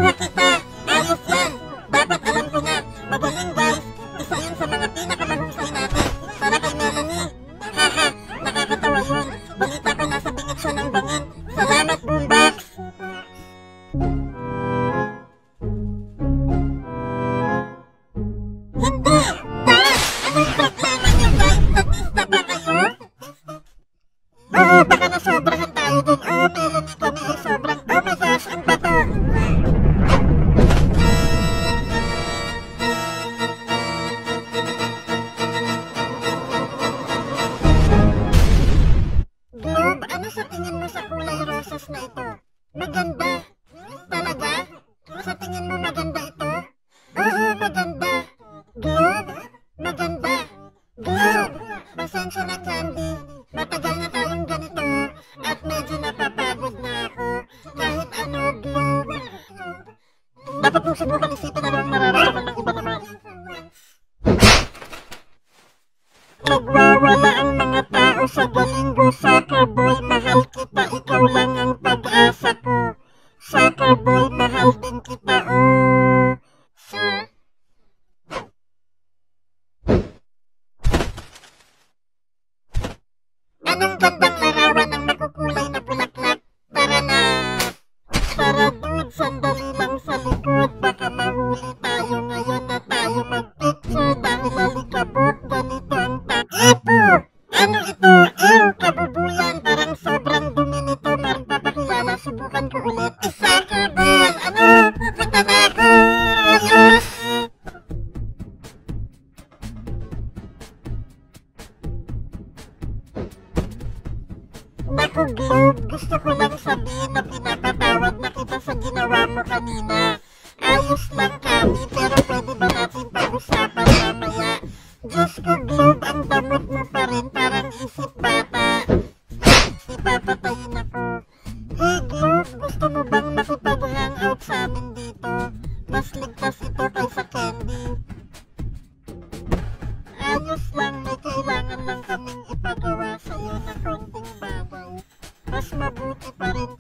Nakuha kita! Ayos yan! Dapat alam ko na! Magaling guys! Isa yun sa mga pinakamahusay natin! Para kay Melanie! Haha! Nakakatawa yun! Balita ko nasa bingit siya ng bangin! Salamat, Boombox! Hindi! Guys! Anong problema niyo guys? Statista ba kayo? Oo, baka nasobrahan tayo dun. Oo, Melanie kami ay sobrang... Oh my gosh, ang bato! Globe, ano sa tingin mo sa kulay roses na ito? Maganda. Talaga? Sa tingin mo maganda ito? Oo, maganda. Globe, maganda. Globe, pasensya na Candy. Matagal na tayong ganito at medyo napapagod na ako. Kahit ano, Globe. Dapat mong subukan isipin ano ang nararamdaman ng iba naman. Nagwawala ang mga tao sa Galingo, Soccer Boy, mahal kita, ikaw lang ang pag-asa ko. Soccer Boy, mahal din kita, oh. Sir? Anong gandang larawan ng makukulay na bulaklak? Tara na! Tara dude, sandali lang sa likod, baka mahuli tayo ngayon na tayo mag-picture dahil alikabok, ganito ang Epo! Ano ito? Kabubuyan! Parang sobrang dumi nito. Parang papakilala. Subukan ko ulit. Soccer ball! Ano? Pupunta na ako! Ayos! Naku, Globe. Gusto ko lang sabihin na pinapatawad na kita sa ginawa mo kanina. Ayos lang kami, pero pwede ba natin pag-usapan mamaya? Diyos ko, Globe, ang damot mo pa rin, parang isip bata. Ipapatayin ako. Hey, Globe, gusto mo bang makipag-hangout sa amin dito? Mas ligtas ito kaysa candy. Ayos lang, may kailangan lang kaming ipagawa sa'yo na konting bagay. Mas mabuti pa rin